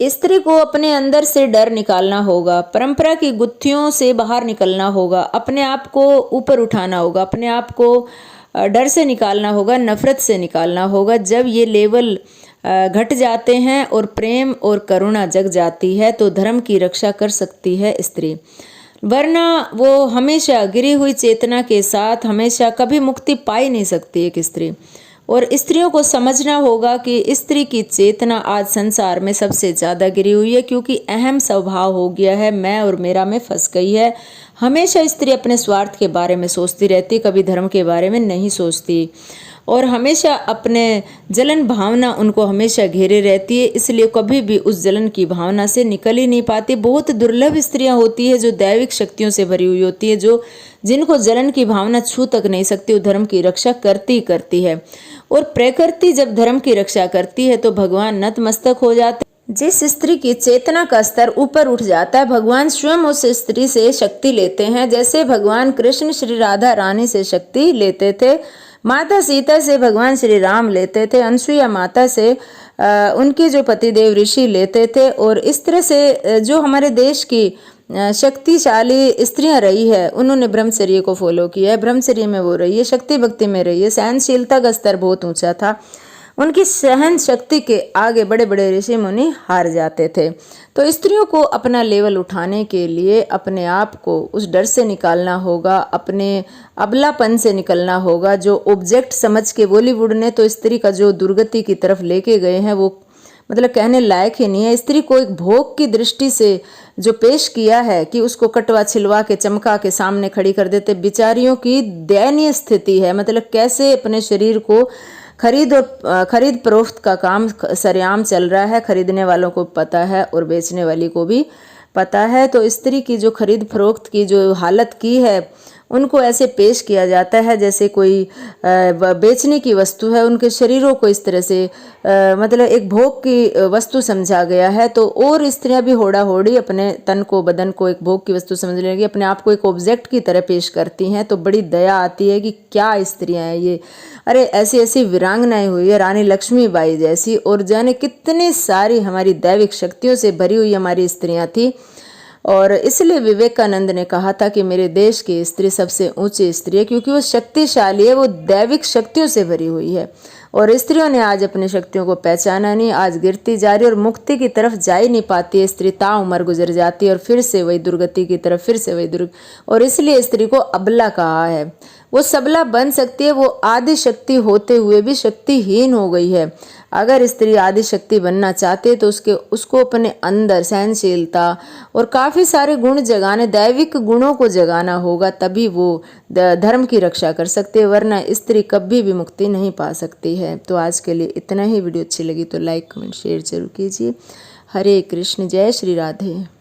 स्त्री को अपने अंदर से डर निकालना होगा, परंपरा की गुत्थियों से बाहर निकलना होगा, अपने आप को ऊपर उठाना होगा, अपने आप को डर से निकालना होगा, नफरत से निकालना होगा। जब ये लेवल घट जाते हैं और प्रेम और करुणा जग जाती है तो धर्म की रक्षा कर सकती है स्त्री, वरना वो हमेशा गिरी हुई चेतना के साथ हमेशा कभी मुक्ति पा ही नहीं सकती एक स्त्री। और स्त्रियों को समझना होगा कि स्त्री की चेतना आज संसार में सबसे ज़्यादा गिरी हुई है, क्योंकि अहम स्वभाव हो गया है, मैं और मेरा में फंस गई है। हमेशा स्त्री अपने स्वार्थ के बारे में सोचती रहती, कभी धर्म के बारे में नहीं सोचती, और हमेशा अपने जलन भावना उनको हमेशा घेरे रहती है, इसलिए कभी भी उस जलन की भावना से निकल ही नहीं पाती। बहुत दुर्लभ स्त्रियां होती है जो दैविक शक्तियों से भरी हुई होती है, जो जिनको जलन की भावना छू तक नहीं सकती, वो धर्म की रक्षा करती है। और प्रकृति जब धर्म की रक्षा करती है तो भगवान नतमस्तक हो जाते हैं। जिस स्त्री की चेतना का स्तर ऊपर उठ जाता है, भगवान स्वयं उस स्त्री से शक्ति लेते हैं। जैसे भगवान कृष्ण श्री राधा रानी से शक्ति लेते थे, माता सीता से भगवान श्री राम लेते थे, अनसुईया माता से उनके जो पतिदेव ऋषि लेते थे। और इस तरह से जो हमारे देश की शक्तिशाली स्त्रियां रही है, उन्होंने ब्रह्मचर्य को फॉलो किया है, ब्रह्मचर्य में वो रही है, शक्ति भक्ति में रही है, सहनशीलता का स्तर बहुत ऊंचा था। उनकी सहन शक्ति के आगे बड़े बड़े ऋषि मुनि हार जाते थे। तो स्त्रियों को अपना लेवल उठाने के लिए अपने आप को उस डर से निकालना होगा, अपने अबलापन से निकलना होगा। जो ऑब्जेक्ट समझ के बॉलीवुड ने तो स्त्री का जो दुर्गति की तरफ लेके गए हैं, वो मतलब कहने लायक ही नहीं है। स्त्री को एक भोग की दृष्टि से जो पेश किया है कि उसको कटवा छिलवा के चमका के सामने खड़ी कर देते, बेचारियों की दयनीय स्थिति है। मतलब कैसे अपने शरीर को खरीद फरोख्त का काम सरेआम चल रहा है, खरीदने वालों को पता है और बेचने वाली को भी पता है। तो स्त्री की जो खरीद फरोख्त की जो हालत की है, उनको ऐसे पेश किया जाता है जैसे कोई बेचने की वस्तु है। उनके शरीरों को इस तरह से मतलब एक भोग की वस्तु समझा गया है। तो और स्त्रियां भी होड़ा होड़ी अपने तन को, बदन को एक भोग की वस्तु समझ लेंगी, अपने आप को एक ऑब्जेक्ट की तरह पेश करती हैं। तो बड़ी दया आती है कि क्या स्त्रियां हैं ये, अरे ऐसी ऐसी वीरांगनाएं हुई है, रानी लक्ष्मीबाई जैसी, और जाने कितनी सारी हमारी दैविक शक्तियों से भरी हुई हमारी स्त्रियां थी। और इसलिए विवेकानंद ने कहा था कि मेरे देश की स्त्री सबसे ऊंची स्त्री है, क्योंकि वो शक्तिशाली है, वो दैविक शक्तियों से भरी हुई है। और स्त्रियों ने आज अपनी शक्तियों को पहचाना नहीं, आज गिरती जा रही और मुक्ति की तरफ जा ही नहीं पाती है। स्त्री ताउम्र गुजर जाती है और फिर से वही दुर्गति की तरफ, फिर से वही और इसलिए स्त्री को अबला कहा है। वो सबला बन सकती है, वो आदि शक्ति होते हुए भी शक्तिहीन हो गई है। अगर स्त्री आदि शक्ति बनना चाहती है तो उसको अपने अंदर सहनशीलता और काफ़ी सारे गुण जगाने, दैविक गुणों को जगाना होगा, तभी वो धर्म की रक्षा कर सकती है, वरना स्त्री कभी भी मुक्ति नहीं पा सकती है। तो आज के लिए इतना ही। वीडियो अच्छी लगी तो लाइक कमेंट शेयर जरूर कीजिए। हरे कृष्ण, जय श्री राधे।